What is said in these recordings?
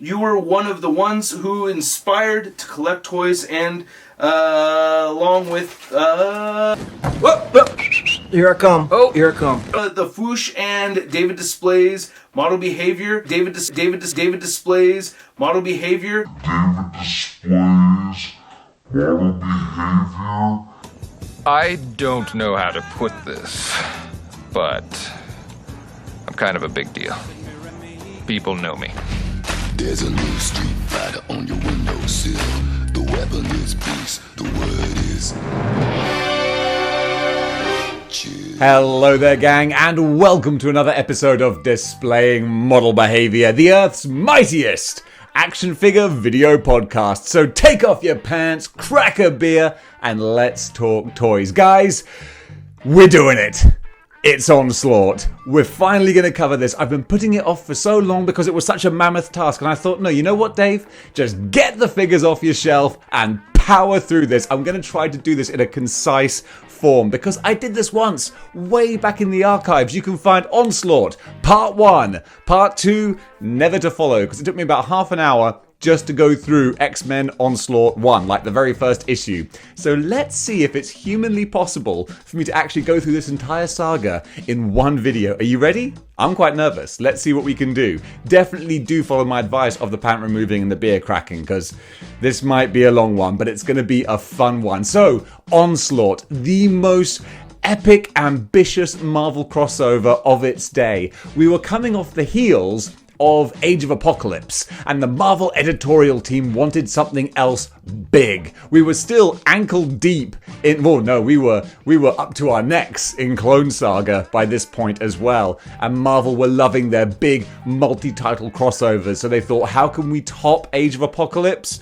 you were one of the ones who inspired to collect toys and, along with, Here I come. Oh, here I come. the Foosh and David Display's Model Behaviour. David Display's Model Behaviour. I don't know how to put this, but I'm kind of a big deal. People know me. There's a new Street Fighter on your windowsill. The weapon is peace. The word is chill. Hello there, gang, and welcome to another episode of Displaying Model Behaviour, the Earth's mightiest action figure video podcast. So take off your pants, crack a beer, and let's talk toys. Guys, we're doing it. It's Onslaught. We're finally going to cover this. I've been putting it off for so long because it was such a mammoth task, and I thought, no, you know what, Dave? Just get the figures off your shelf and power through this. I'm going to try to do this in a concise form because I did this once, way back in the archives. You can find Onslaught, Part 1, Part 2, never to follow, because it took me about half an hour just to go through X-Men Onslaught 1, like the very first issue. So let's see if it's humanly possible for me to actually go through this entire saga in one video. Are you ready? I'm quite nervous. Let's see what we can do. Definitely do follow my advice of the pant removing and the beer cracking, because this might be a long one, but it's going to be a fun one. So, Onslaught, the most epic, ambitious Marvel crossover of its day. We were coming off the heels of Age of Apocalypse, and the Marvel editorial team wanted something else big. We were still ankle deep in, we were up to our necks in Clone Saga by this point as well, and Marvel were loving their big multi-title crossovers, so they thought, how can we top Age of Apocalypse?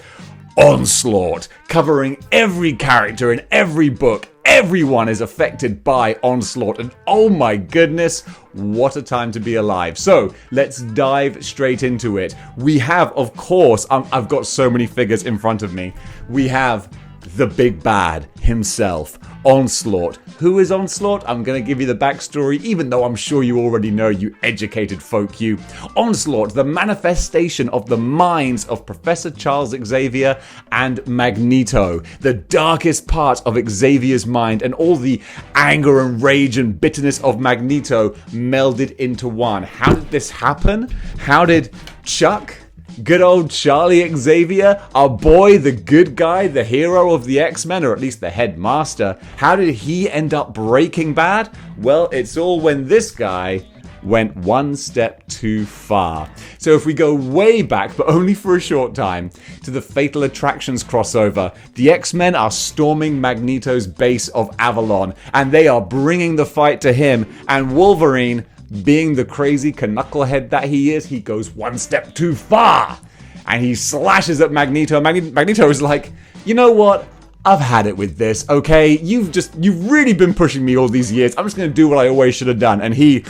Onslaught, covering every character in every book. Everyone is affected by Onslaught, and oh my goodness, what a time to be alive. So, let's dive straight into it. We have, of course, I've got so many figures in front of me. We have the big bad himself, Onslaught. Who is Onslaught? I'm going to give you the backstory, even though I'm sure you already know, you educated folk, you. Onslaught, the manifestation of the minds of Professor Charles Xavier and Magneto. The darkest part of Xavier's mind and all the anger and rage and bitterness of Magneto melded into one. How did this happen? How did Chuck, good old Charlie Xavier, our boy, the good guy, the hero of the X-Men, or at least the headmaster, how did he end up breaking bad? Well, it's all when this guy went one step too far. So if we go way back, but only for a short time, to the Fatal Attractions crossover, the X-Men are storming Magneto's base of Avalon, and they are bringing the fight to him, and Wolverine, being the crazy knucklehead that he is, he goes one step too far and he slashes at Magneto. Magneto is like, you know what? I've had it with this, okay? You've really been pushing me all these years. I'm just going to do what I always should have done. And he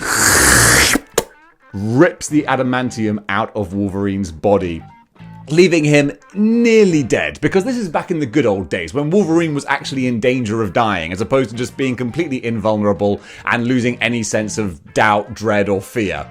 rips the adamantium out of Wolverine's body, leaving him nearly dead, because this is back in the good old days when Wolverine was actually in danger of dying, as opposed to just being completely invulnerable and losing any sense of doubt, dread, or fear.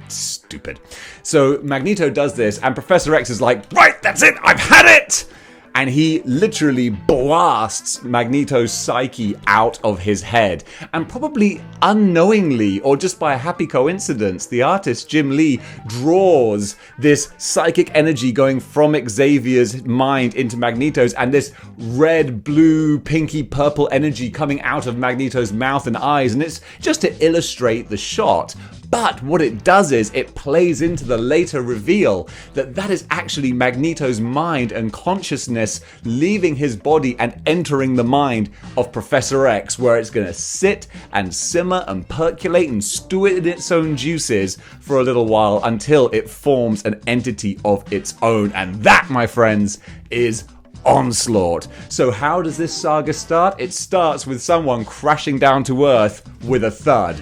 Stupid. So Magneto does this, and Professor X is like, right, that's it, I've had it! And he literally blasts Magneto's psyche out of his head. And probably unknowingly, or just by a happy coincidence, the artist Jim Lee draws this psychic energy going from Xavier's mind into Magneto's, and this red, blue, pinky, purple energy coming out of Magneto's mouth and eyes. And it's just to illustrate the shot. But what it does is it plays into the later reveal that that is actually Magneto's mind and consciousness leaving his body and entering the mind of Professor X, where it's going to sit and simmer and percolate and stew it in its own juices for a little while until it forms an entity of its own. And that, my friends, is Onslaught. So how does this saga start? It starts with someone crashing down to Earth with a thud.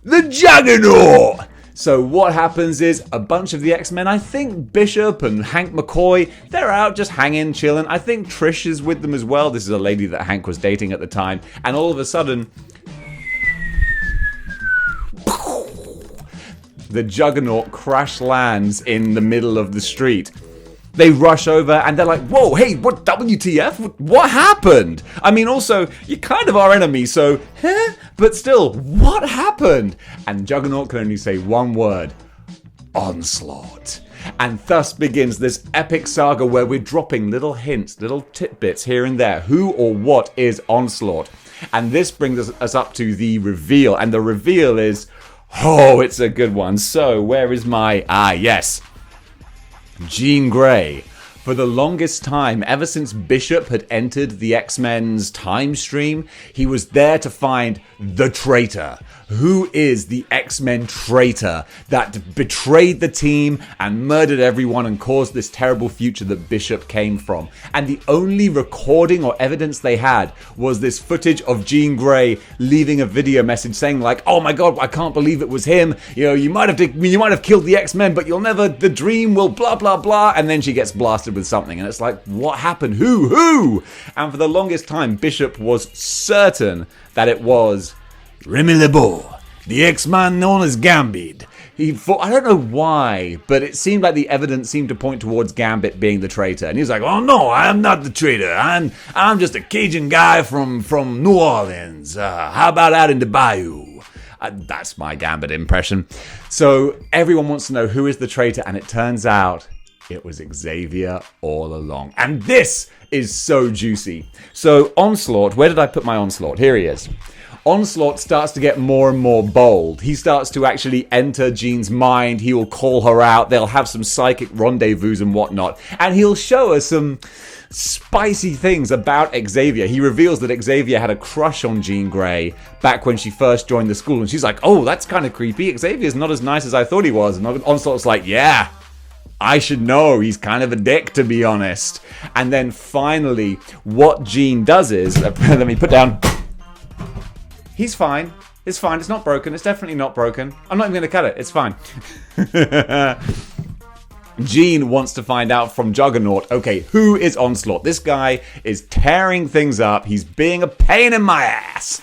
The Juggernaut! So what happens is a bunch of the X-Men, I think Bishop and Hank McCoy, they're out just hanging, chilling. I think Trish is with them as well. This is a lady that Hank was dating at the time. And all of a sudden, the Juggernaut crash lands in the middle of the street. They rush over and they're like, whoa, hey, what, WTF? What happened? I mean, also, you're kind of our enemy, so, but still, what happened? And Juggernaut can only say one word: Onslaught. And thus begins this epic saga where we're dropping little hints, little tidbits here and there. Who or what is Onslaught? And this brings us up to the reveal. And the reveal is, oh, it's a good one. So, where is my... yes. Jean Grey. For the longest time, ever since Bishop had entered the X-Men's time stream, he was there to find the traitor. Who is the X-Men traitor that betrayed the team and murdered everyone and caused this terrible future that Bishop came from? And the only recording or evidence they had was this footage of Jean Grey leaving a video message saying like, oh my god, I can't believe it was him. You know, you might have killed the X-Men, but you'll never, the dream will blah, blah, blah. And then she gets blasted with something. And it's like, what happened? Who? And for the longest time, Bishop was certain that it was Remy LeBeau, the X-Man known as Gambit. He thought, I don't know why, but it seemed like the evidence seemed to point towards Gambit being the traitor. And he was like, oh no, I am not the traitor. I'm just a Cajun guy from New Orleans. How about out in the bayou? That's my Gambit impression. So everyone wants to know who is the traitor, and it turns out it was Xavier all along. And this is so juicy. So Onslaught, where did I put my Onslaught? Here he is. Onslaught starts to get more and more bold. He starts to actually enter Jean's mind. He will call her out. They'll have some psychic rendezvous and whatnot. And he'll show us some spicy things about Xavier. He reveals that Xavier had a crush on Jean Grey back when she first joined the school. And she's like, oh, that's kind of creepy. Xavier's not as nice as I thought he was. And Onslaught's like, yeah, I should know. He's kind of a dick, to be honest. And then finally, what Jean does is, let me put down... He's fine. It's fine. It's not broken. It's definitely not broken. I'm not even going to cut it. It's fine. Jean wants to find out from Juggernaut, okay, who is Onslaught? This guy is tearing things up. He's being a pain in my ass.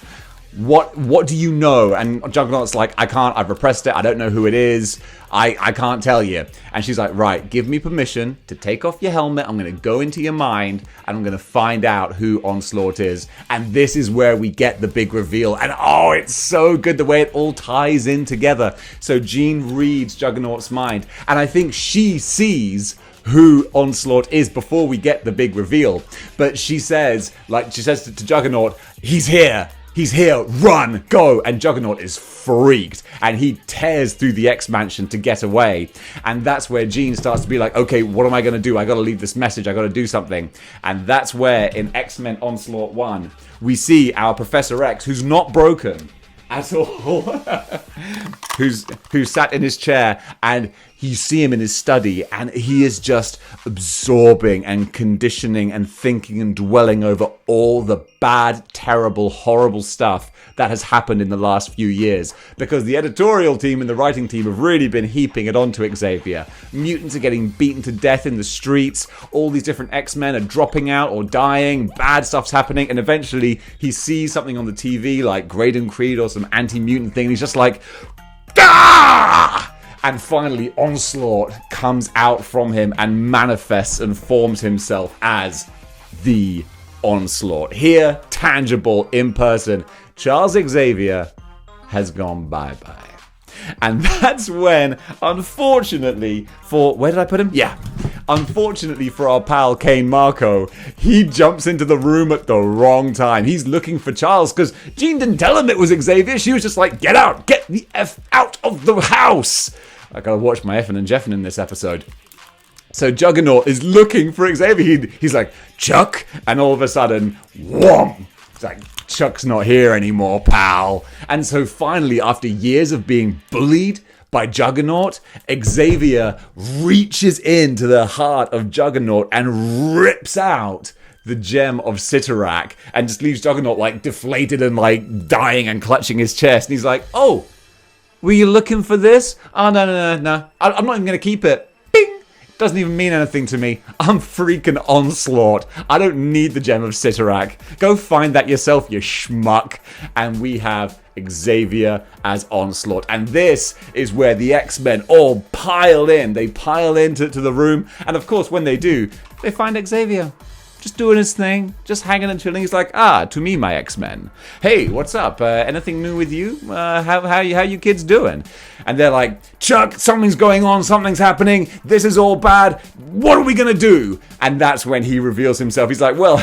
What do you know? And Juggernaut's like, I can't, I've repressed it, I don't know who it is, I can't tell you. And she's like, right, give me permission to take off your helmet, I'm going to go into your mind, and I'm going to find out who Onslaught is. And this is where we get the big reveal, and oh, it's so good the way it all ties in together. So Jean reads Juggernaut's mind, and I think she sees who Onslaught is before we get the big reveal. But she says to Juggernaut, he's here, run, go. And Juggernaut is freaked, and he tears through the X-Mansion to get away. And that's where Jean starts to be like, okay, what am I going to do? I got to leave this message, I got to do something. And that's where in X-Men Onslaught 1, we see our Professor X, who's not broken at all, who's sat in his chair, and you see him in his study, and he is just absorbing and conditioning and thinking and dwelling over all the bad, terrible, horrible stuff that has happened in the last few years. Because the editorial team and the writing team have really been heaping it onto Xavier. Mutants are getting beaten to death in the streets, all these different X-Men are dropping out or dying, bad stuff's happening, and eventually he sees something on the TV like Graydon Creed or some anti-mutant thing, and he's just like, ah! And finally, Onslaught comes out from him and manifests and forms himself as the Onslaught. Here, tangible, in person, Charles Xavier has gone bye-bye. And that's when, unfortunately for... Where did I put him? Yeah. Unfortunately for our pal Kane Marco, he jumps into the room at the wrong time. He's looking for Charles because Jean didn't tell him it was Xavier. She was just like, get out! Get the F out of the house! I gotta watch my effing and jeffing in this episode. So Juggernaut is looking for Xavier. He's like, Chuck? And all of a sudden, whomp! It's like, Chuck's not here anymore, pal. And so finally, after years of being bullied by Juggernaut, Xavier reaches into the heart of Juggernaut and rips out the gem of Cyttorak and just leaves Juggernaut like deflated and like dying and clutching his chest. And he's like, oh, were you looking for this? Oh, no. I'm not even going to keep it. Bing! Doesn't even mean anything to me. I'm freaking Onslaught. I don't need the Gem of Cyttorak. Go find that yourself, you schmuck. And we have Xavier as Onslaught. And this is where the X-Men all pile in. They pile into the room. And of course, when they do, they find Xavier. Just doing his thing, just hanging and chilling. He's like, to me, my X-Men. Hey, what's up? Anything new with you? How you kids doing? And they're like, Chuck, something's going on, something's happening. This is all bad. What are we gonna do? And that's when he reveals himself. He's like, well,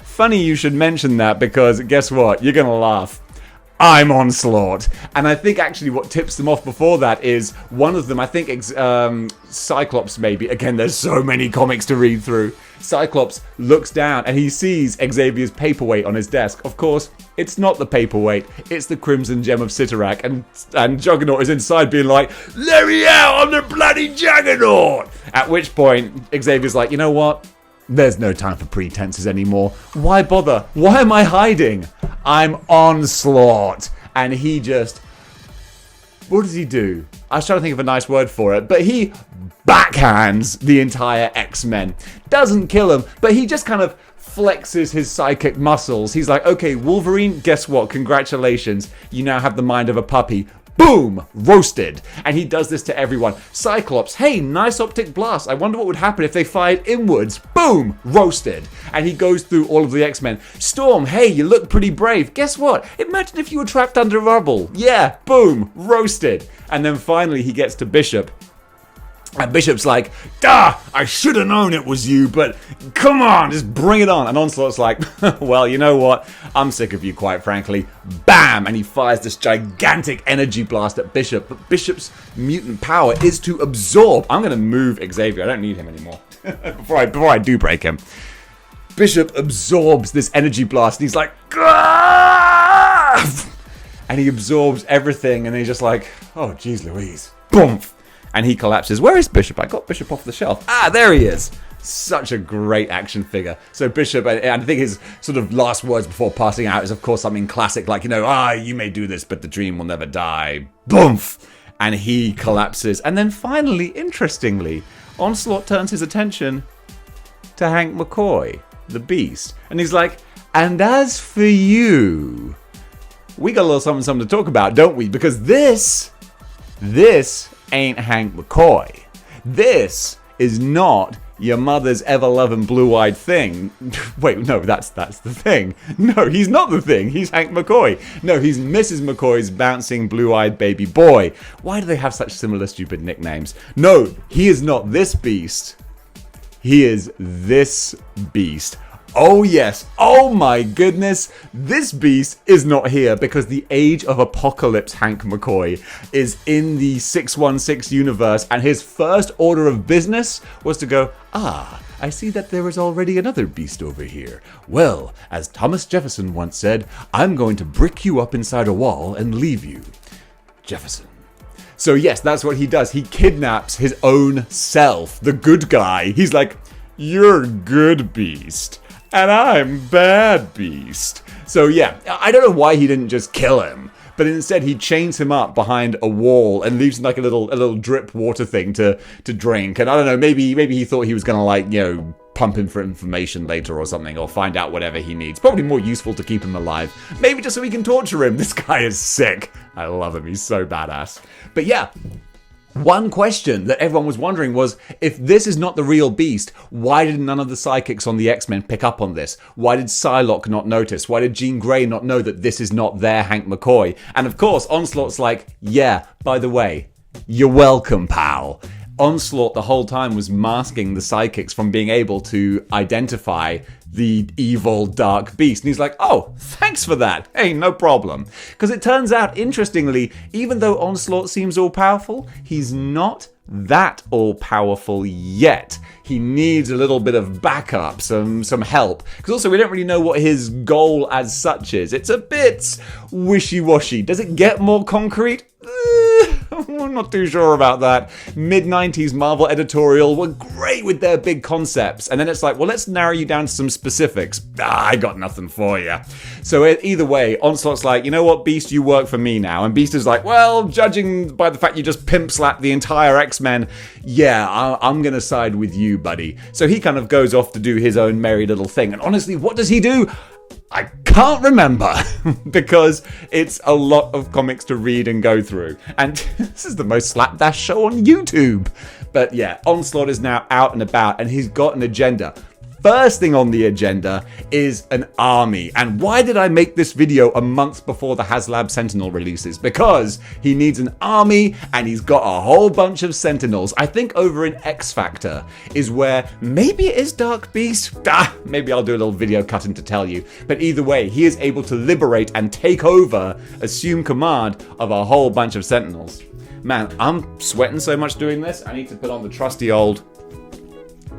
funny you should mention that because guess what? You're gonna laugh. I'm Onslaught. And I think actually what tips them off before that is one of them, I think Cyclops maybe. Again, there's so many comics to read through. Cyclops looks down and he sees Xavier's paperweight on his desk. Of course, it's not the paperweight, it's the Crimson Gem of Cyttorak. And Juggernaut is inside being like, let me out, I'm the bloody Juggernaut! At which point, Xavier's like, you know what? There's no time for pretenses anymore. Why bother? Why am I hiding? I'm Onslaught. And he just... What does he do? I was trying to think of a nice word for it, but he backhands the entire X-Men. Doesn't kill him, but he just kind of flexes his psychic muscles. He's like, okay, Wolverine, guess what? Congratulations. You now have the mind of a puppy. Boom! Roasted. And he does this to everyone. Cyclops, hey, nice optic blast. I wonder what would happen if they fired inwards. Boom! Roasted. And he goes through all of the X-Men. Storm, hey, you look pretty brave. Guess what? Imagine if you were trapped under rubble. Yeah, boom! Roasted. And then finally he gets to Bishop. And Bishop's like, duh, I should have known it was you, but come on, just bring it on. And Onslaught's like, well, you know what? I'm sick of you, quite frankly. Bam! And he fires this gigantic energy blast at Bishop. But Bishop's mutant power is to absorb. I'm going to move Xavier. I don't need him anymore. before I do break him. Bishop absorbs this energy blast. And he's like, ah! And he absorbs everything. And he's just like, oh, geez Louise. Boom! And he collapses. Where is Bishop? I got Bishop off the shelf. There he is. Such a great action figure. So Bishop, and I think his sort of last words before passing out is, of course, something classic like, you may do this, but the dream will never die. Boomf! And he collapses. And then finally, interestingly, Onslaught turns his attention to Hank McCoy, the Beast. And he's like, and as for you, we got a little something to talk about, don't we? Because this ain't Hank McCoy. This is not your mother's ever-loving blue-eyed thing. Wait, no, that's the thing. No, he's not the thing. He's Hank McCoy. No, he's Mrs. McCoy's bouncing blue-eyed baby boy. Why do they have such similar stupid nicknames? No, he is not this beast. He is this beast. Oh yes, oh my goodness, this beast is not here because the Age of Apocalypse Hank McCoy is in the 616 universe, and his first order of business was to go, I see that there is already another beast over here. Well, as Thomas Jefferson once said, I'm going to brick you up inside a wall and leave you. Jefferson. So yes, that's what he does. He kidnaps his own self, the good guy. He's like, you're good beast. And I'm bad beast. So yeah, I don't know why he didn't just kill him, but instead he chains him up behind a wall and leaves him like a little drip water thing to drink. And I don't know, maybe he thought he was gonna pump him for information later or something, or find out whatever he needs. Probably more useful to keep him alive. Maybe just so we can torture him. This guy is sick. I love him. He's so badass. But yeah. One question that everyone was wondering was, if this is not the real beast, why did none of the psychics on the X-Men pick up on this? Why did Psylocke not notice? Why did Jean Grey not know that this is not their Hank McCoy? And of course, Onslaught's like, yeah, by the way, you're welcome, pal. Onslaught the whole time was masking the psychics from being able to identify the evil dark beast. And he's like, oh, thanks for that. Hey, no problem. Because it turns out, interestingly, even though Onslaught seems all-powerful, he's not that all-powerful yet. He needs a little bit of backup, some help. Because also, we don't really know what his goal as such is. It's a bit wishy-washy. Does it get more concrete? I'm not too sure about that. Mid-90s Marvel editorial were great with their big concepts, and then it's like, well, let's narrow you down to some specifics. I got nothing for you. So either way, Onslaught's like, you know what, Beast, you work for me now. And Beast is like, well, judging by the fact you just pimp-slapped the entire X-Men, yeah, I'm gonna side with you, buddy. So he kind of goes off to do his own merry little thing. And honestly, what does he do? I can't remember because it's a lot of comics to read and go through. And this is the most slapdash show on YouTube. But yeah, Onslaught is now out and about and he's got an agenda. First thing on the agenda is an army. And why did I make this video a month before the HasLab Sentinel releases? Because he needs an army and he's got a whole bunch of Sentinels. I think over in X Factor is where maybe it is Dark Beast. Maybe I'll do a little video cutting to tell you. But either way, he is able to liberate and take over, assume command of a whole bunch of Sentinels. Man, I'm sweating so much doing this. I need to put on the trusty old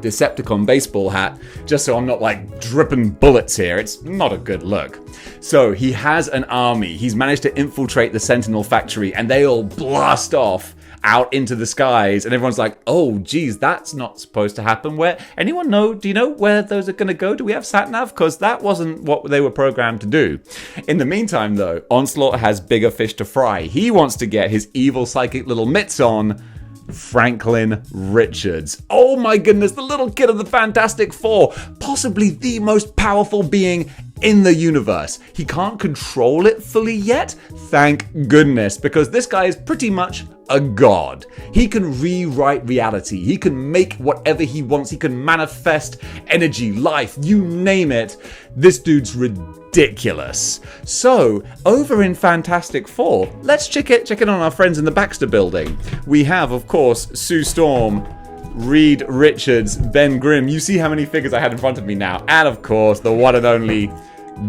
Decepticon baseball hat just so I'm not like dripping bullets here. It's not a good look. So he has an army. He's managed to infiltrate the Sentinel factory and they all blast off out into the skies and everyone's like, oh geez, that's not supposed to happen. Where anyone know, do you know where those are going to go? Do we have sat-nav? Because that wasn't what they were programmed to do. In the meantime though, Onslaught has bigger fish to fry. He wants to get his evil psychic little mitts on Franklin Richards. Oh my goodness, the little kid of the Fantastic Four, possibly the most powerful being in the universe. He can't control it fully yet, thank goodness, because this guy is pretty much a god. He can rewrite reality. He can make whatever he wants. He can manifest energy, life, you name it. This dude's ridiculous. So, over in Fantastic Four, let's check in on our friends in the Baxter building. We have, of course, Sue Storm, Reed Richards, Ben Grimm. You see how many figures I had in front of me now. And of course, the one and only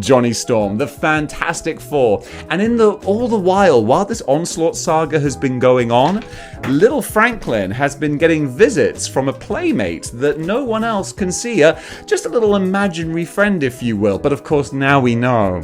Johnny Storm, the Fantastic Four. And all the while this Onslaught saga has been going on, little Franklin has been getting visits from a playmate that no one else can see. Just a little imaginary friend, if you will. But of course, now we know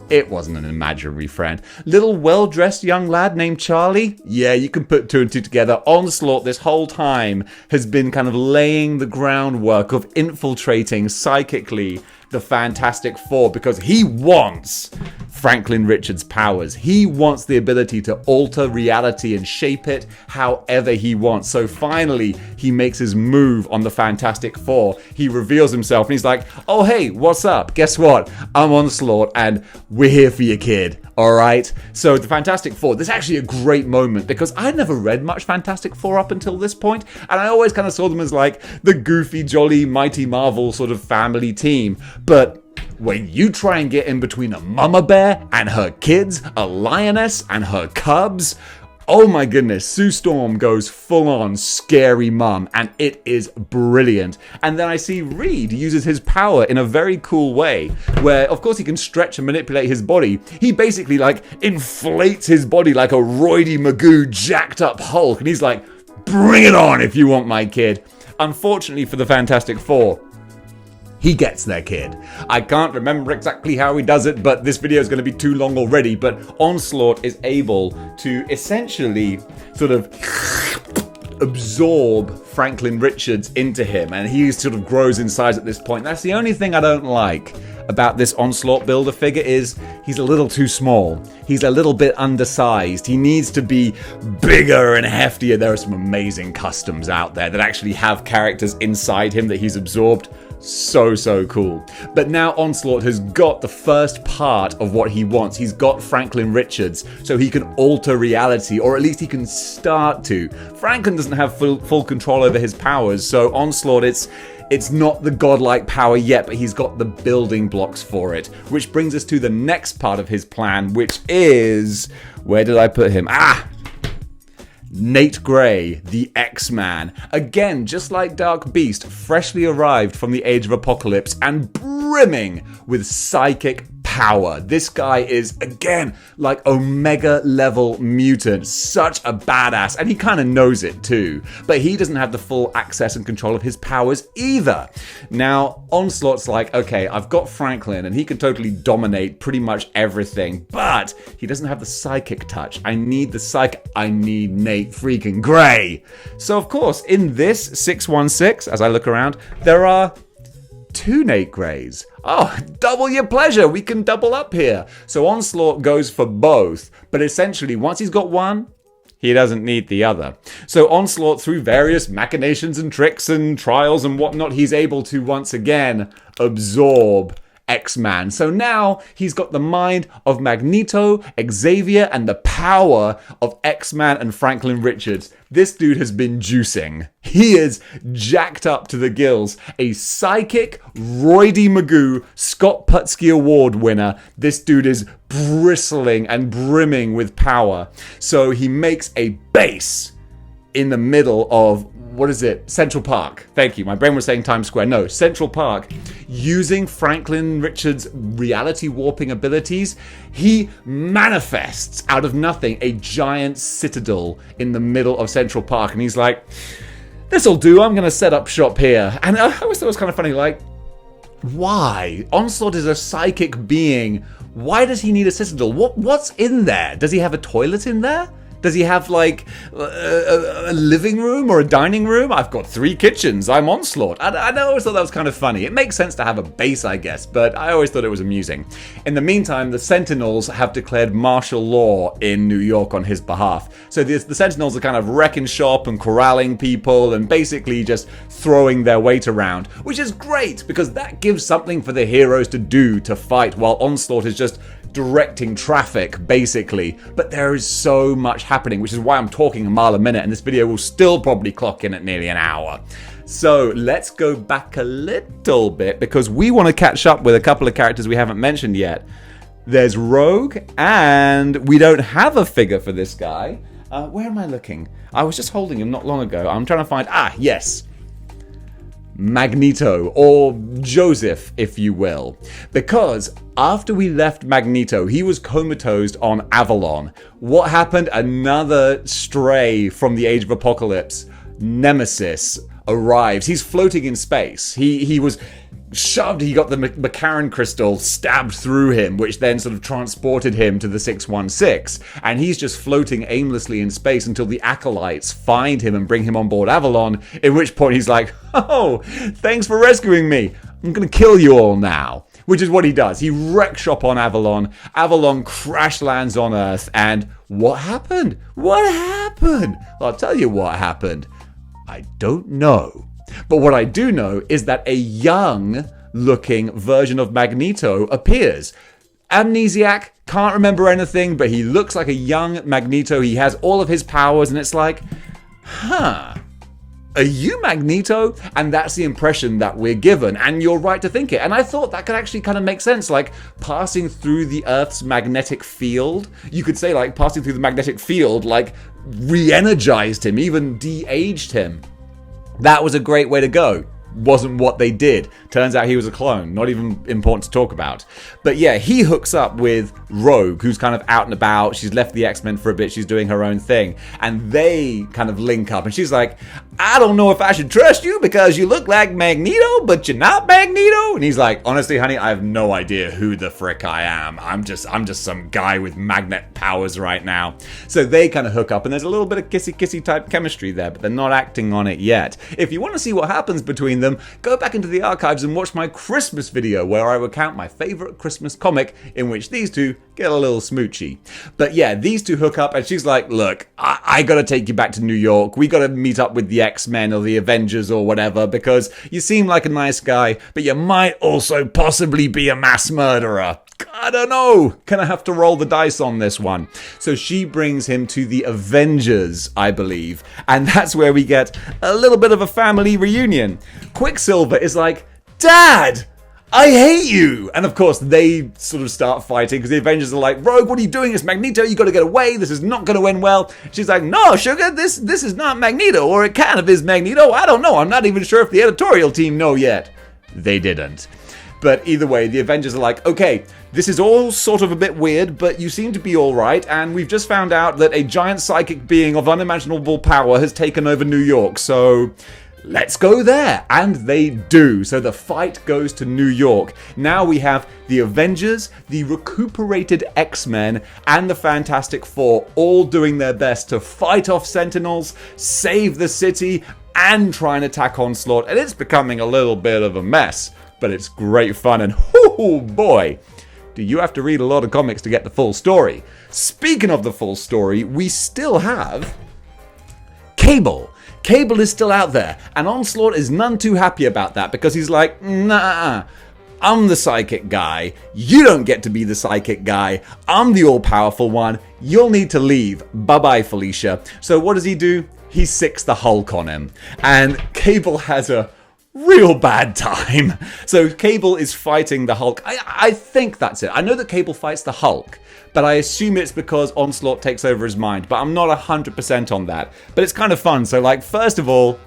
it wasn't an imaginary friend. Little well-dressed young lad named Charlie? Yeah, you can put two and two together. Onslaught this whole time has been kind of laying the groundwork of infiltrating psychically the Fantastic Four because he wants Franklin Richards' powers. He wants the ability to alter reality and shape it however he wants. So finally, he makes his move on the Fantastic Four. He reveals himself and he's like, oh hey, what's up? Guess what? I'm Onslaught and we're here for you, kid. Alright? So the Fantastic Four, this is actually a great moment because I never read much Fantastic Four up until this point, and I always kind of saw them as like the goofy, jolly, mighty Marvel sort of family team. But when you try and get in between a mama bear and her kids, a lioness and her cubs, oh my goodness, Sue Storm goes full on scary mum and it is brilliant. And then I see Reed uses his power in a very cool way where of course he can stretch and manipulate his body. He basically like inflates his body like a roidy Magoo jacked up Hulk and he's like, bring it on if you want my kid. Unfortunately for the Fantastic Four, he gets their kid. I can't remember exactly how he does it, but this video is going to be too long already. But Onslaught is able to essentially sort of absorb Franklin Richards into him, and he sort of grows in size at this point. That's the only thing I don't like about this Onslaught builder figure is he's a little too small. He's a little bit undersized. He needs to be bigger and heftier. There are some amazing customs out there that actually have characters inside him that he's absorbed. So cool. But now Onslaught has got the first part of what he wants. He's got Franklin Richards, so he can alter reality, or at least he can start to. Franklin doesn't have full control over his powers, so Onslaught, it's not the godlike power yet, but he's got the building blocks for it. Which brings us to the next part of his plan, which is... where did I put him? Nate Gray, the X-Man. Again, just like Dark Beast, freshly arrived from the Age of Apocalypse and brimming with psychic power. This guy is, again, like Omega level mutant. Such a badass. And he kind of knows it too. But he doesn't have the full access and control of his powers either. Now, Onslaught's like, okay, I've got Franklin and he can totally dominate pretty much everything. But he doesn't have the psychic touch. I need the psychic. I need Nate freaking Gray. So, of course, in this 616, as I look around, there are 2 Nate Grays. Oh, double your pleasure. We can double up here. So Onslaught goes for both, but essentially once he's got one, he doesn't need the other. So Onslaught, through various machinations and tricks and trials and whatnot, he's able to once again absorb X-Man. So now he's got the mind of Magneto, Xavier, and the power of X-Man and Franklin Richards. This dude has been juicing. He is jacked up to the gills. A psychic, Roy D. Magoo, Scott Putski Award winner. This dude is bristling and brimming with power. So he makes a base in the middle of, what is it? Central Park. Thank you. My brain was saying Times Square. No, Central Park. Using Franklin Richards' reality warping abilities, he manifests out of nothing a giant citadel in the middle of Central Park. And he's like, this'll do. I'm going to set up shop here. And I always thought it was kind of funny, like, why? Onslaught is a psychic being. Why does he need a citadel? What's in there? Does he have a toilet in there? Does he have, like, a living room or a dining room? I've got 3 kitchens. I'm Onslaught. I always thought that was kind of funny. It makes sense to have a base, I guess, but I always thought it was amusing. In the meantime, the Sentinels have declared martial law in New York on his behalf. So the Sentinels are kind of wrecking shop and corralling people and basically just throwing their weight around, which is great because that gives something for the heroes to do to fight while Onslaught is just directing traffic, basically. But there is so much happening, which is why I'm talking a mile a minute, and this video will still probably clock in at nearly an hour. So let's go back a little bit, because we want to catch up with a couple of characters we haven't mentioned yet. There's Rogue, and we don't have a figure for this guy. Where am I looking? I was just holding him not long ago. I'm trying to find... yes. Magneto, or Joseph, if you will. Because after we left Magneto, he was comatose on Avalon. What happened? Another stray from the Age of Apocalypse. Nemesis arrives. He's floating in space. He was shoved, he got the McCarran crystal stabbed through him, which then sort of transported him to the 616. And he's just floating aimlessly in space until the Acolytes find him and bring him on board Avalon, at which point he's like, oh, thanks for rescuing me. I'm going to kill you all now. Which is what he does. He wrecks shop on Avalon. Avalon crash lands on Earth. And what happened? What happened? Well, I'll tell you what happened. I don't know. But what I do know is that a young-looking version of Magneto appears. Amnesiac, can't remember anything, but he looks like a young Magneto. He has all of his powers, and it's like, are you Magneto? And that's the impression that we're given, and you're right to think it. And I thought that could actually kind of make sense, like passing through the Earth's magnetic field. You could say, like, passing through the magnetic field, like, re-energized him, even de-aged him. That was a great way to go. Wasn't what they did. Turns out he was a clone. Not even important to talk about. But yeah, he hooks up with Rogue, who's kind of out and about. She's left the X-Men for a bit. She's doing her own thing. And they kind of link up. And she's like, I don't know if I should trust you because you look like Magneto, but you're not Magneto. And he's like, honestly, honey, I have no idea who the frick I am. I'm just some guy with magnet powers right now. So they kind of hook up. And there's a little bit of kissy-kissy type chemistry there, but they're not acting on it yet. If you want to see what happens between them, go back into the archives and watch my Christmas video where I recount my favorite Christmas comic in which these two get a little smoochy. But yeah, these two hook up and she's like, look, I gotta take you back to New York. We gotta meet up with the X-Men or the Avengers or whatever because you seem like a nice guy, but you might also possibly be a mass murderer. I don't know. Gonna have to roll the dice on this one. So she brings him to the Avengers, I believe. And that's where we get a little bit of a family reunion. Quicksilver is like, Dad, I hate you. And of course, they sort of start fighting because the Avengers are like, Rogue, what are you doing? It's Magneto. You got to get away. This is not going to end well. She's like, no, sugar, this is not Magneto, or it kind of is Magneto. I don't know. I'm not even sure if the editorial team know yet. They didn't. But either way, the Avengers are like, okay, this is all sort of a bit weird, but you seem to be alright, and we've just found out that a giant psychic being of unimaginable power has taken over New York, so let's go there. And they do. So the fight goes to New York. Now we have the Avengers, the recuperated X-Men, and the Fantastic Four all doing their best to fight off Sentinels, save the city, and try and attack Onslaught. And it's becoming a little bit of a mess, but it's great fun. And oh boy, do you have to read a lot of comics to get the full story. Speaking of the full story, we still have Cable. Cable is still out there, and Onslaught is none too happy about that because he's like, nah, I'm the psychic guy. You don't get to be the psychic guy. I'm the all-powerful one. You'll need to leave. Bye-bye, Felicia. So what does he do? He sicks the Hulk on him, and Cable has a real bad time. So Cable is fighting the Hulk. I think that's it. I know that Cable fights the Hulk, but I assume it's because Onslaught takes over his mind, but I'm not 100% on that. But it's kind of fun. So like, first of all,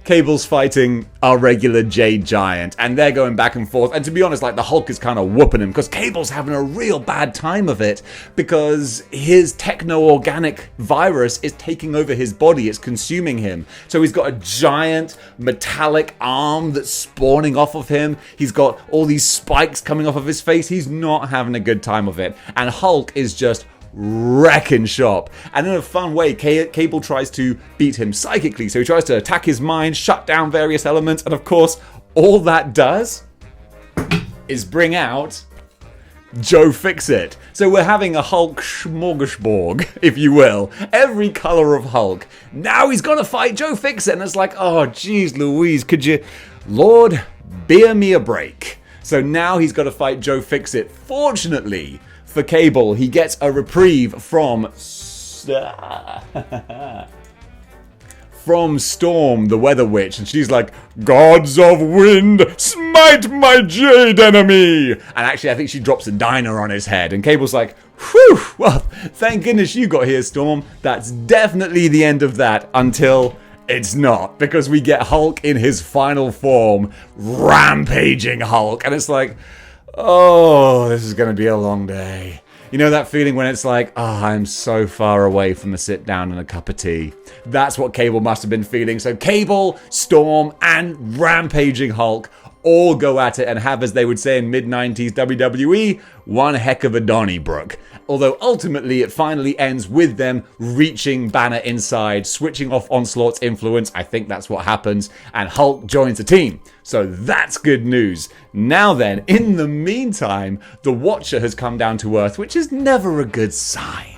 Cable's fighting our regular Jade Giant, and they're going back and forth. And to be honest, like, the Hulk is kind of whooping him because Cable's having a real bad time of it because his techno-organic virus is taking over his body. It's consuming him. So he's got a giant metallic arm that's spawning off of him. He's got all these spikes coming off of his face. He's not having a good time of it. And Hulk is just wrecking shop. And in a fun way, Cable tries to beat him psychically. So he tries to attack his mind, shut down various elements, and of course, all that does is bring out Joe Fixit. So we're having a Hulk smorgasbord, if you will. Every color of Hulk. Now he's gonna fight Joe Fixit, and it's like, oh geez Louise, could you, Lord, bear me a break. So now he's got to fight Joe Fixit. Fortunately for Cable, he gets a reprieve from Storm, the Weather Witch, and she's like, gods of wind, smite my jade enemy! And actually, I think she drops a diner on his head, and Cable's like, whew, well, thank goodness you got here, Storm. That's definitely the end of that, until it's not, because we get Hulk in his final form, rampaging Hulk, and it's like, oh, this is going to be a long day. You know that feeling when it's like, oh, I'm so far away from a sit down and a cup of tea. That's what Cable must have been feeling. So Cable, Storm, and rampaging Hulk all go at it and have, as they would say in mid-90s WWE, one heck of a Donnybrook. Although ultimately it finally ends with them reaching Banner inside, switching off Onslaught's influence. I think that's what happens. And Hulk joins the team. So that's good news. Now then, in the meantime, the Watcher has come down to Earth, which is never a good sign.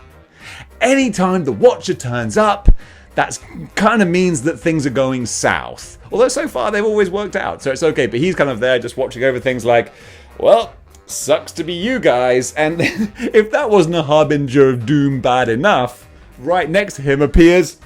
Anytime the Watcher turns up, that kind of means that things are going south. Although so far they've always worked out, so it's okay. But he's kind of there just watching over things like, well, sucks to be you guys. And if that wasn't a harbinger of doom bad enough, right next to him appears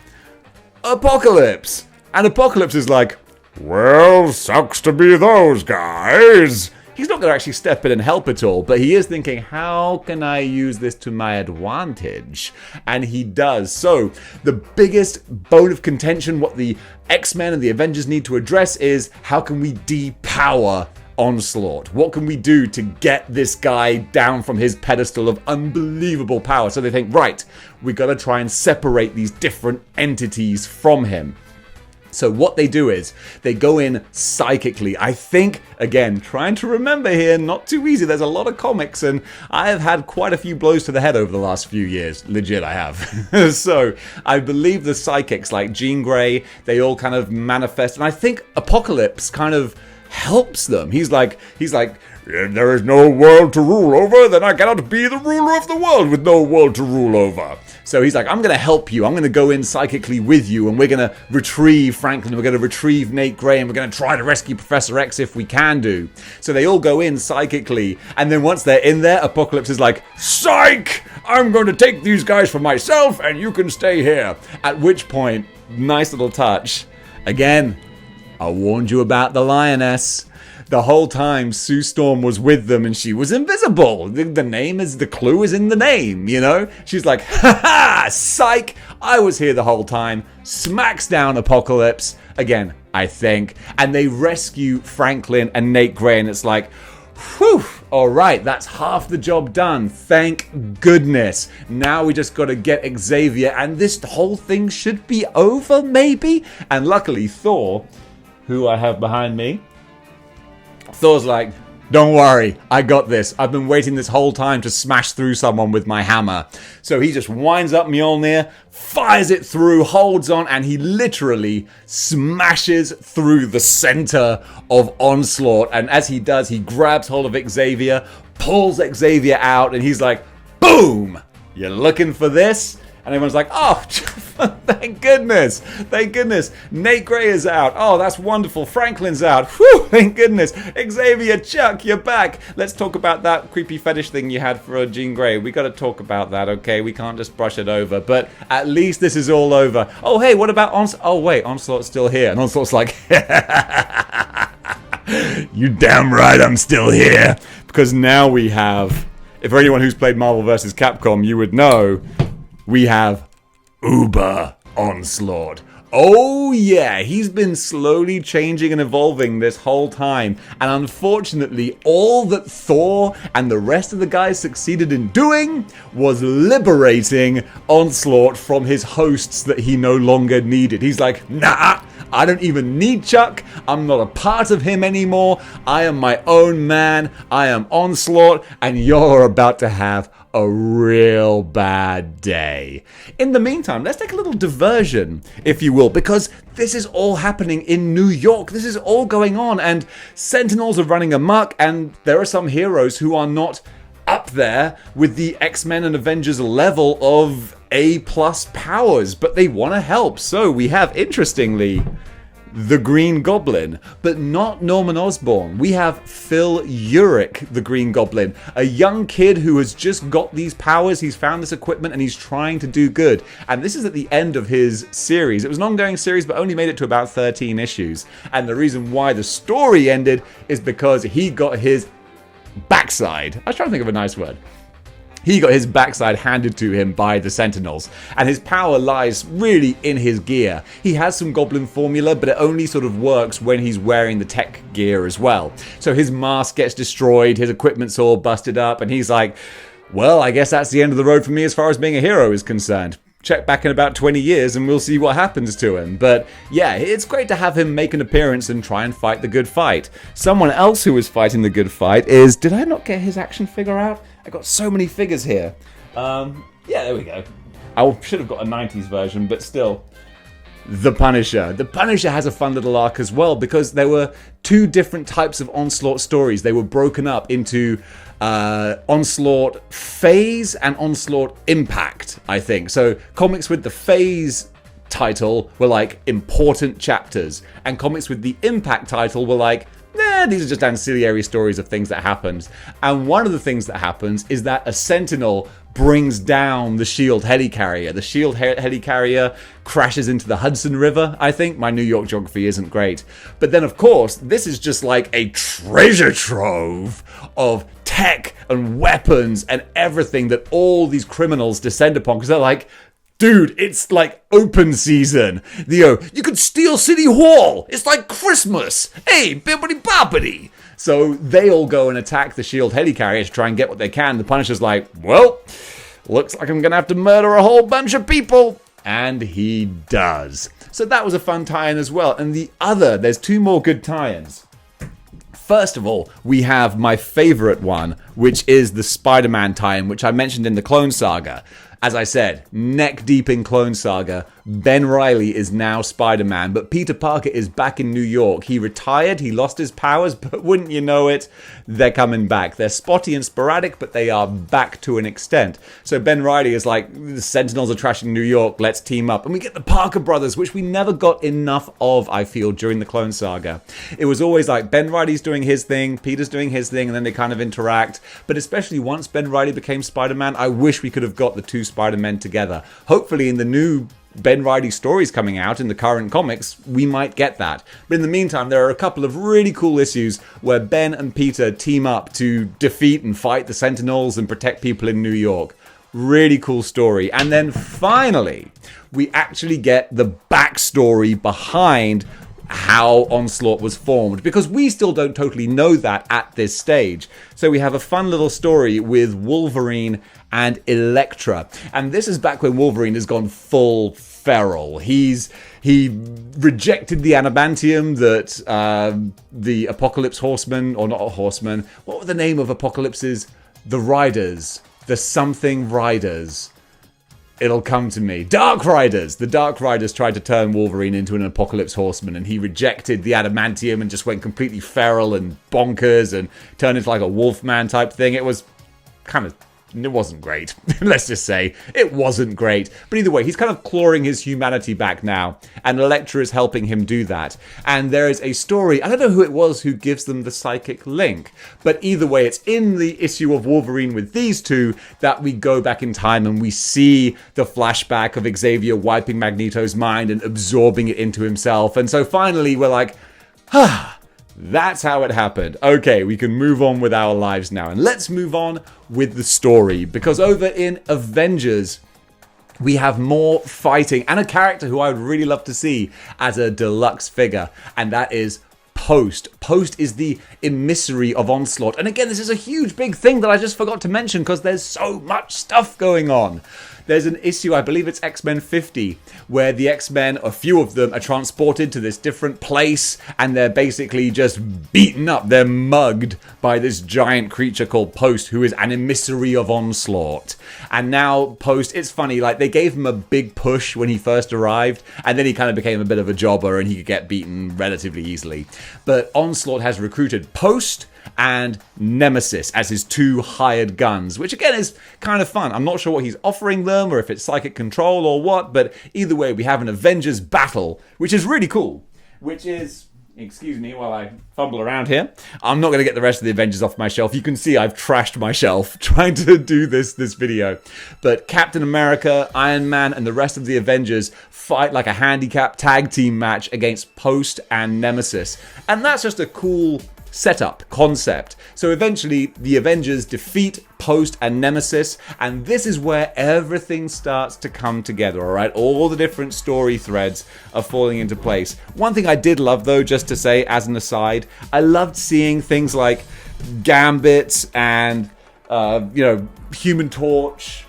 Apocalypse. And Apocalypse is like, well, sucks to be those guys. He's not going to actually step in and help at all, but he is thinking, how can I use this to my advantage? And he does. So the biggest bone of contention, what the X-Men and the Avengers need to address is, how can we depower Onslaught? What can we do to get this guy down from his pedestal of unbelievable power? So they think, right, we got to try and separate these different entities from him. So what they do is, they go in psychically. I think, again, trying to remember here, not too easy. There's a lot of comics, and I have had quite a few blows to the head over the last few years. Legit, I have. So I believe the psychics, like Jean Grey, they all kind of manifest. And I think Apocalypse kind of helps them. He's like, if there is no world to rule over, then I cannot be the ruler of the world with no world to rule over. So he's like, I'm going to help you. I'm going to go in psychically with you, and we're going to retrieve Franklin. We're going to retrieve Nate Gray, and we're going to try to rescue Professor X if we can do. So they all go in psychically, and then once they're in there, Apocalypse is like, psych! I'm going to take these guys for myself, and you can stay here. At which point, nice little touch. Again, I warned you about the lioness. The whole time, Sue Storm was with them and she was invisible. The clue is in the name, you know? She's like, ha ha, psych, I was here the whole time. Smacks down Apocalypse, again, I think. And they rescue Franklin and Nate Gray, and it's like, Whew! Alright, that's half the job done. Thank goodness. Now we just gotta get Xavier, and this whole thing should be over, maybe? And luckily, Thor, who I have behind me, Thor's like, don't worry, I got this. I've been waiting this whole time to smash through someone with my hammer. So he just winds up Mjolnir, fires it through, holds on, and he literally smashes through the center of Onslaught. And as he does, he grabs hold of Xavier, pulls Xavier out, and he's like, boom! You looking for this? And everyone's like, oh, thank goodness. Thank goodness. Nate Gray is out. Oh, that's wonderful. Franklin's out. Whew, thank goodness. Xavier, Chuck, you're back. Let's talk about that creepy fetish thing you had for Jean Grey. We got to talk about that, okay? We can't just brush it over. But at least this is all over. Oh, hey, what about Onslaught? Oh, wait, Onslaught's still here. And Onslaught's like, you damn right I'm still here. Because now we have, if for anyone who's played Marvel vs. Capcom, you would know, we have Uber Onslaught. Oh yeah, he's been slowly changing and evolving this whole time. And unfortunately, all that Thor and the rest of the guys succeeded in doing was liberating Onslaught from his hosts that he no longer needed. He's like, nah, I don't even need Chuck. I'm not a part of him anymore. I am my own man. I am Onslaught, and you're about to have a real bad day. In the meantime, let's take a little diversion, if you will, because this is all happening in New York. This is all going on, and Sentinels are running amok, and there are some heroes who are not up there with the X-Men and Avengers level of A+ powers, but they want to help. So we have, interestingly, the Green Goblin, but not Norman Osborn. We have Phil Urich, the Green Goblin, a young kid who has just got these powers. He's found this equipment and he's trying to do good. And this is at the end of his series. It was an ongoing series, but only made it to about 13 issues. And the reason why the story ended is because he got his backside. I was trying to think of a nice word. He got his backside handed to him by the Sentinels, and his power lies really in his gear. He has some goblin formula, but it only sort of works when he's wearing the tech gear as well. So his mask gets destroyed, his equipment's all busted up, and he's like, well, I guess that's the end of the road for me as far as being a hero is concerned. Check back in about 20 years and we'll see what happens to him. But yeah, it's great to have him make an appearance and try and fight the good fight. Someone else who is fighting the good fight is... Did I not get his action figure out? I got so many figures here. Yeah, there we go. I should have got a 90s version, but still. The Punisher. The Punisher has a fun little arc as well, because there were two different types of Onslaught stories. They were broken up into Onslaught Phase and Onslaught Impact, I think. So comics with the Phase title were like important chapters, and comics with the Impact title were like, these are just ancillary stories of things that happened. And one of the things that happens is that a Sentinel brings down the SHIELD helicarrier. The SHIELD helicarrier crashes into the Hudson River, I think. My New York geography isn't great. But then, of course, this is just like a treasure trove of tech and weapons and everything that all these criminals descend upon, because they're like, dude, it's like open season. You could steal City Hall. It's like Christmas. Hey, bibbity boppity. So they all go and attack the SHIELD helicarrier to try and get what they can. The Punisher's like, well, looks like I'm going to have to murder a whole bunch of people. And he does. So that was a fun tie-in as well. And there's two more good tie-ins. First of all, we have my favorite one, which is the Spider-Man tie-in, which I mentioned in the Clone Saga. As I said, neck deep in Clone Saga, Ben Reilly is now Spider-Man, but Peter Parker is back in New York. He retired, he lost his powers, but wouldn't you know it, they're coming back. They're spotty and sporadic, but they are back to an extent. So Ben Reilly is like, the Sentinels are trashing New York, let's team up. And we get the Parker brothers, which we never got enough of, I feel, during the Clone Saga. It was always like, Ben Reilly's doing his thing, Peter's doing his thing, and then they kind of interact. But especially once Ben Reilly became Spider-Man, I wish we could have got the two Spider-Men together. Hopefully in the new Ben Reilly stories coming out in the current comics, we might get that. But in the meantime, there are a couple of really cool issues where Ben and Peter team up to defeat and fight the Sentinels and protect people in New York. Really cool story. And then finally, we actually get the backstory behind how Onslaught was formed, because we still don't totally know that at this stage. So we have a fun little story with Wolverine and Elektra, and this is back when Wolverine has gone full feral. He rejected the adamantium that the Apocalypse Horsemen, or not Horsemen, what were the name of Apocalypse's? The Riders, the something Riders. It'll come to me. Dark Riders! The Dark Riders tried to turn Wolverine into an Apocalypse Horseman, and he rejected the adamantium and just went completely feral and bonkers and turned into like a Wolfman type thing. It was kind of... It wasn't great. Let's just say it wasn't great. But either way, he's kind of clawing his humanity back now, and Elektra is helping him do that. And there is a story, I don't know who it was who gives them the psychic link, but either way, it's in the issue of Wolverine with these two that we go back in time and we see the flashback of Xavier wiping Magneto's mind and absorbing it into himself. And so finally, we're like, that's how it happened. Okay, we can move on with our lives now. And let's move on with the story. Because over in Avengers, we have more fighting and a character who I would really love to see as a deluxe figure. And that is Post. Post is the emissary of Onslaught. And again, this is a huge big thing that I just forgot to mention because there's so much stuff going on. There's an issue, I believe it's X-Men 50, where the X-Men, a few of them, are transported to this different place and they're basically just beaten up. They're mugged by this giant creature called Post, who is an emissary of Onslaught. And now Post, it's funny, like they gave him a big push when he first arrived, and then he kind of became a bit of a jobber and he could get beaten relatively easily. But Onslaught has recruited Post and Nemesis as his two hired guns, which again is kind of fun. I'm not sure what he's offering them or if it's psychic control or what, but either way we have an Avengers battle, which is really cool, which is... Excuse me while I fumble around here. I'm not going to get the rest of the Avengers off my shelf. You can see I've trashed my shelf trying to do this video. But Captain America, Iron Man, and the rest of the Avengers fight like a handicap tag team match against Post and Nemesis. And that's just a cool setup, concept. So eventually the Avengers defeat Post and Nemesis, and this is where everything starts to come together, alright? All the different story threads are falling into place. One thing I did love though, just to say as an aside, I loved seeing things like Gambit and, Human Torch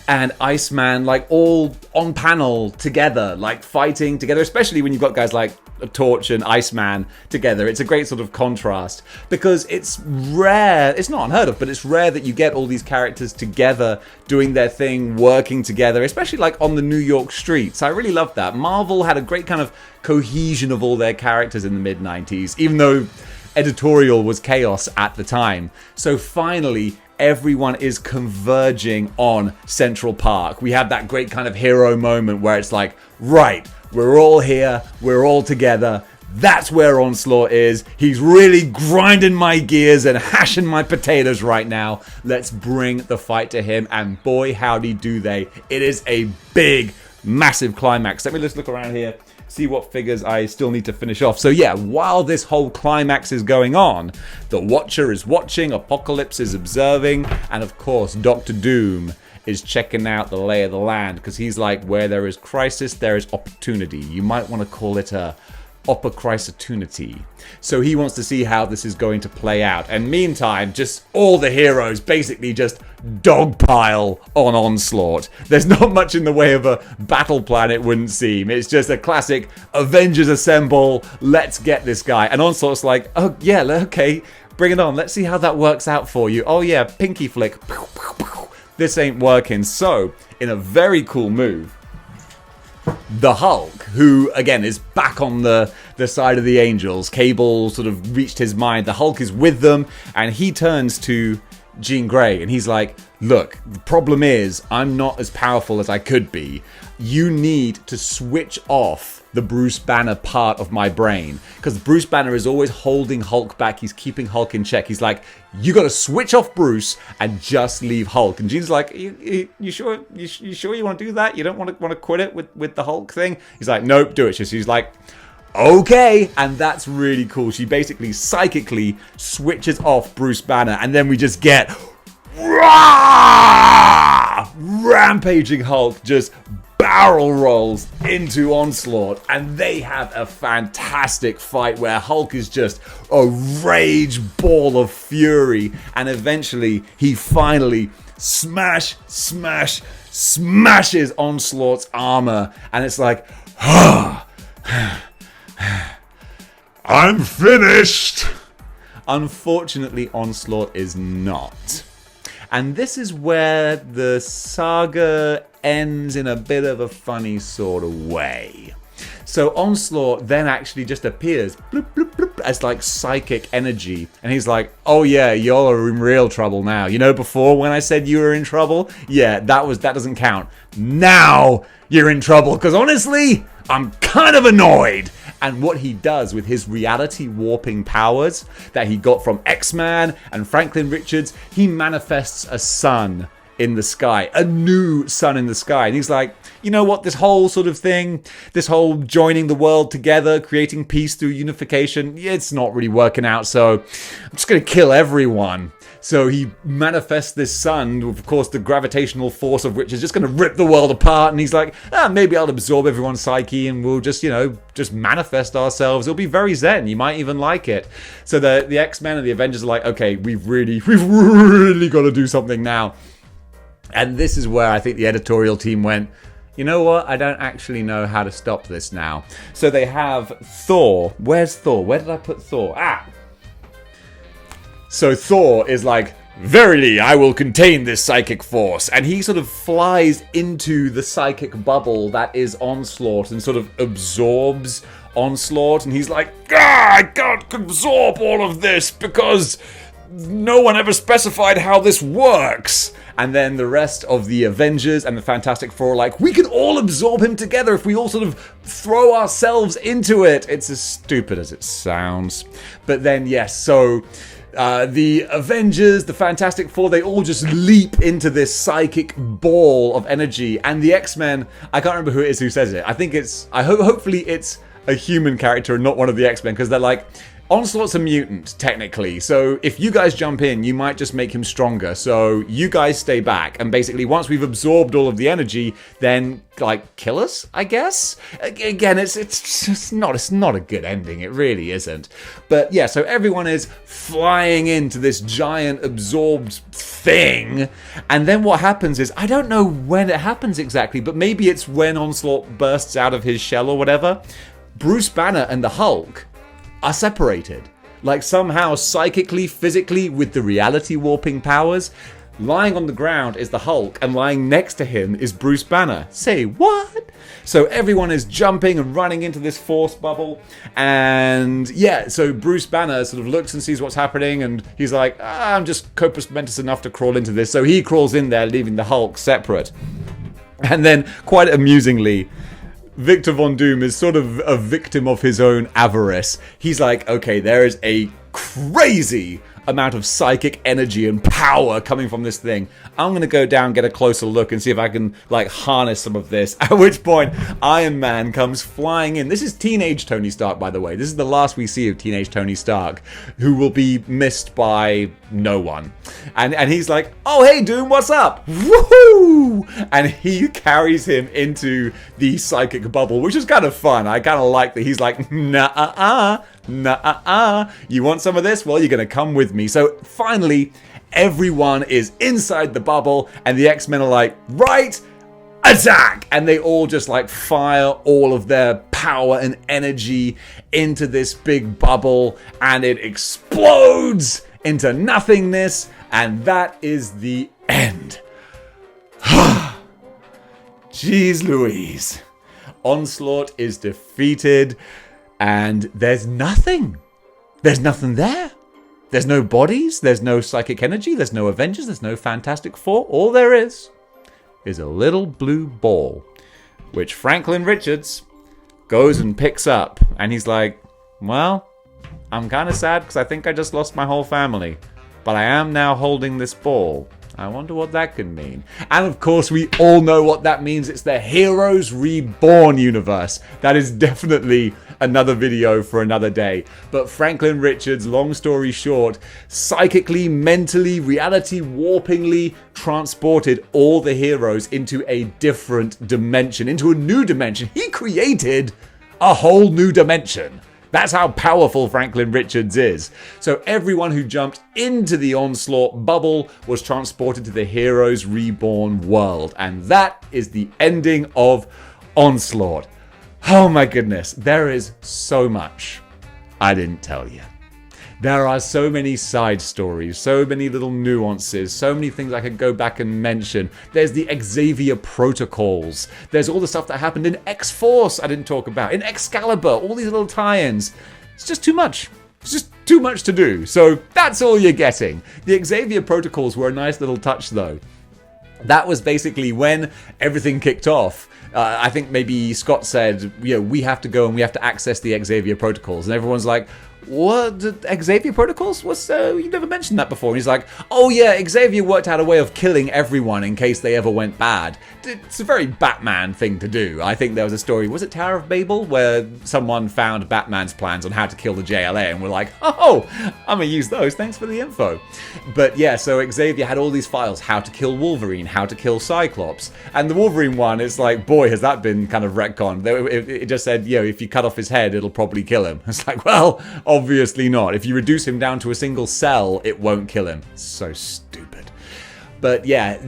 and Iceman, like all on panel together, like fighting together, especially when you've got guys like Torch and Iceman together. It's a great sort of contrast because it's rare, it's not unheard of, but it's rare that you get all these characters together doing their thing, working together, especially like on the New York streets. I really loved that. Marvel had a great kind of cohesion of all their characters in the mid-90s, even though editorial was chaos at the time. So finally, everyone is converging on Central Park. We have that great kind of hero moment where it's like, right, we're all here, we're all together. That's where Onslaught is. He's really grinding my gears and hashing my potatoes right now. Let's bring the fight to him. And boy, howdy do they. It is a big, massive climax. Let me just look around here, see what figures I still need to finish off. So yeah, while this whole climax is going on, the Watcher is watching, Apocalypse is observing, and of course, Dr. Doom is checking out the lay of the land, because he's like, where there is crisis, there is opportunity. You might want to call it a opportunity. So he wants to see how this is going to play out. And meantime, just all the heroes basically just dogpile on Onslaught. There's not much in the way of a battle plan, it wouldn't seem. It's just a classic Avengers assemble, let's get this guy. And Onslaught's like, oh yeah, okay, bring it on. Let's see how that works out for you. Oh yeah, pinky flick. This ain't working. So, in a very cool move, the Hulk, who again is back on the side of the Angels, Cable sort of reached his mind, the Hulk is with them, and he turns to Jean Grey and he's like, look, the problem is I'm not as powerful as I could be. You need to switch off the Bruce Banner part of my brain, because Bruce Banner is always holding Hulk back. He's keeping Hulk in check. He's like, you got to switch off Bruce and just leave Hulk. And Jean's like, you sure you want to do that? You don't want to quit it with the Hulk thing? He's like, nope, do it. She's like, okay. And that's really cool. She basically psychically switches off Bruce Banner, and then we just get rampaging Hulk just barrel rolls into Onslaught, and they have a fantastic fight where Hulk is just a rage ball of fury, and eventually he finally smashes Onslaught's armor, and it's like, I'm finished. Unfortunately, Onslaught is not. And this is where the saga ends in a bit of a funny sort of way. So Onslaught then actually just appears bloop, bloop, bloop, as like psychic energy. And he's like, oh yeah, you're in real trouble now. You know, before when I said you were in trouble? Yeah, that doesn't count. Now you're in trouble. Because honestly, I'm kind of annoyed. And what he does with his reality warping powers that he got from X-Man and Franklin Richards, he manifests a sun in the sky, a new sun in the sky. And he's like, you know what, this whole sort of thing, this whole joining the world together, creating peace through unification, it's not really working out, so I'm just going to kill everyone. So he manifests this sun, of course the gravitational force of which is just going to rip the world apart, and he's like, maybe I'll absorb everyone's psyche and we'll just, just manifest ourselves. It'll be very zen, you might even like it. So the X-Men and the Avengers are like, okay, we've really got to do something now. And this is where I think the editorial team went, you know what? I don't actually know how to stop this now. So they have Thor. Where's Thor? Where did I put Thor? So Thor is like, verily, I will contain this psychic force. And he sort of flies into the psychic bubble that is Onslaught and sort of absorbs Onslaught. And he's like, I can't absorb all of this because no one ever specified how this works. And then the rest of the Avengers and the Fantastic Four are like, we can all absorb him together if we all sort of throw ourselves into it. It's as stupid as it sounds. But then, yes, so the Avengers, the Fantastic Four, they all just leap into this psychic ball of energy. And the X-Men, I can't remember who it is who says it. I think hopefully it's a human character and not one of the X-Men, because they're like, Onslaught's a mutant, technically, so if you guys jump in, you might just make him stronger, so you guys stay back, and basically once we've absorbed all of the energy, then, like, kill us, I guess? Again, it's just not a good ending, it really isn't. But yeah, so everyone is flying into this giant absorbed thing, and then what happens is, I don't know when it happens exactly, but maybe it's when Onslaught bursts out of his shell or whatever, Bruce Banner and the Hulk are separated. Like somehow psychically, physically, with the reality warping powers. Lying on the ground is the Hulk, and lying next to him is Bruce Banner. Say what? So everyone is jumping and running into this force bubble, and yeah, so Bruce Banner sort of looks and sees what's happening, and he's like, I'm just corpus mentis enough to crawl into this. So he crawls in there, leaving the Hulk separate. And then, quite amusingly, Victor Von Doom is sort of a victim of his own avarice. He's like, okay, there is a crazy amount of psychic energy and power coming from this thing. I'm going to go down, get a closer look, and see if I can, like, harness some of this. At which point, Iron Man comes flying in. This is teenage Tony Stark, by the way. This is the last we see of teenage Tony Stark, who will be missed by no one. And he's like, oh, hey, Doom, what's up? Woohoo! And he carries him into the psychic bubble, which is kind of fun. I kind of like that he's like, nah-uh-uh. You want some of this? Well, you're gonna come with me. So finally, everyone is inside the bubble, and the X-Men are like, right, attack! And they all just like fire all of their power and energy into this big bubble, and it explodes into nothingness, and that is the end. Jeez Louise. Onslaught is defeated. And there's nothing. There's nothing there. There's no bodies. There's no psychic energy. There's no Avengers. There's no Fantastic Four. All there is a little blue ball, which Franklin Richards goes and picks up. And he's like, well, I'm kind of sad because I think I just lost my whole family. But I am now holding this ball. I wonder what that could mean. And of course, we all know what that means. It's the Heroes Reborn universe. That is definitely another video for another day. But Franklin Richards, long story short, psychically, mentally, reality warpingly transported all the heroes into a different dimension, into a new dimension. He created a whole new dimension. That's how powerful Franklin Richards is. So everyone who jumped into the Onslaught bubble was transported to the Heroes Reborn world. And that is the ending of Onslaught. Oh my goodness, there is so much I didn't tell you. There are so many side stories, so many little nuances, so many things I could go back and mention. There's the Xavier protocols. There's all the stuff that happened in X-Force I didn't talk about, in Excalibur, all these little tie-ins. It's just too much. It's just too much to do. So that's all you're getting. The Xavier protocols were a nice little touch though. That was basically when everything kicked off. I think maybe Scott said, we have to go and we have to access the Xavier protocols. And everyone's like, what? Xavier protocols? You never mentioned that before. And he's like, oh yeah, Xavier worked out a way of killing everyone in case they ever went bad. It's a very Batman thing to do. I think there was a story, was it Tower of Babel, where someone found Batman's plans on how to kill the JLA and were like, oh, I'm gonna use those, thanks for the info. But yeah, so Xavier had all these files, how to kill Wolverine, how to kill Cyclops. And the Wolverine one, it's like, boy, has that been kind of retconned. It just said, if you cut off his head, it'll probably kill him. It's like, well, obviously not. If you reduce him down to a single cell, it won't kill him. So stupid. But yeah,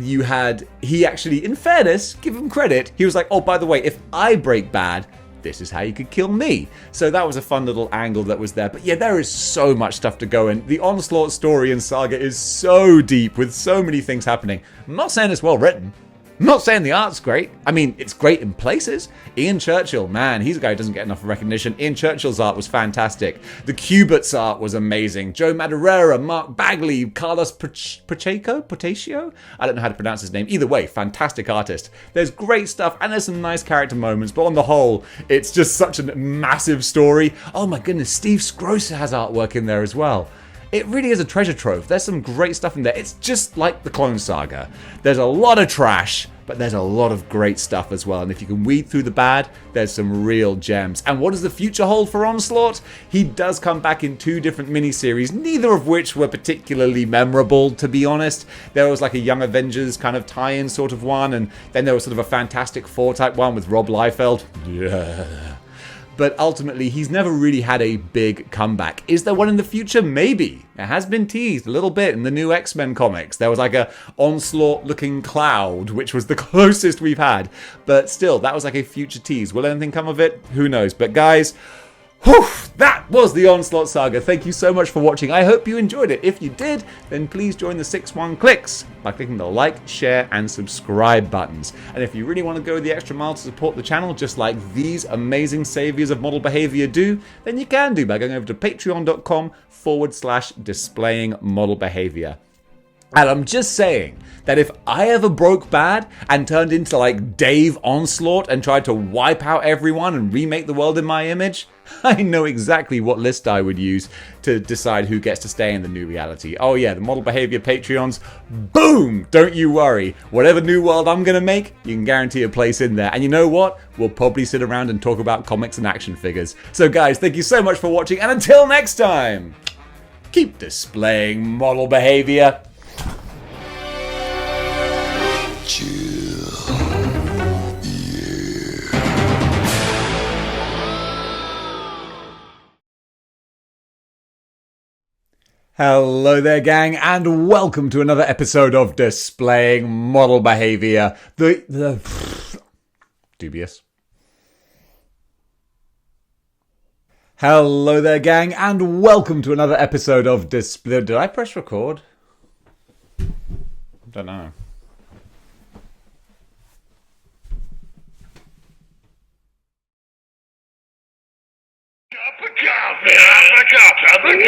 he actually, in fairness, give him credit, he was like, oh, by the way, if I break bad, this is how you could kill me. So that was a fun little angle that was there. But yeah, there is so much stuff to go in. The Onslaught story and Saga is so deep with so many things happening. I'm not saying it's well written. I'm not saying the art's great. I mean, it's great in places. Ian Churchill, man, he's a guy who doesn't get enough recognition. Ian Churchill's art was fantastic. The Cubert's art was amazing. Joe Madureira, Mark Bagley, Carlos Portacio? I don't know how to pronounce his name. Either way, fantastic artist. There's great stuff and there's some nice character moments, but on the whole, it's just such a massive story. Oh my goodness, Steve Scrosser has artwork in there as well. It really is a treasure trove. There's some great stuff in there. It's just like the Clone Saga. There's a lot of trash, but there's a lot of great stuff as well. And if you can weed through the bad, there's some real gems. And what does the future hold for Onslaught? He does come back in 2 different miniseries, neither of which were particularly memorable, to be honest. There was like a Young Avengers kind of tie-in sort of one, and then there was sort of a Fantastic Four type one with Rob Liefeld. Yeah. But ultimately, he's never really had a big comeback. Is there one in the future? Maybe. It has been teased a little bit in the new X-Men comics. There was like a Onslaught-looking cloud, which was the closest we've had. But still, that was like a future tease. Will anything come of it? Who knows? But guys, whew, that was the Onslaught Saga. Thank you so much for watching. I hope you enjoyed it. If you did, then please join the 6-1 Clicks by clicking the like, share, and subscribe buttons. And if you really want to go the extra mile to support the channel, just like these amazing saviors of model behavior do, then you can do by going over to patreon.com/displaying model behavior. And I'm just saying that if I ever broke bad and turned into like Dave Onslaught and tried to wipe out everyone and remake the world in my image, I know exactly what list I would use to decide who gets to stay in the new reality. Oh yeah, the Model Behavior Patreons, boom! Don't you worry. Whatever new world I'm gonna make, you can guarantee a place in there. And you know what? We'll probably sit around and talk about comics and action figures. So guys, thank you so much for watching, and until next time, keep displaying model behavior. Chill. Yeah. Hello there, gang, and welcome to another episode of Displaying Model Behavior. The dubious. Hello there, gang, and welcome to another episode of Did I press record? I don't know. Cup of coffee, half a cup of the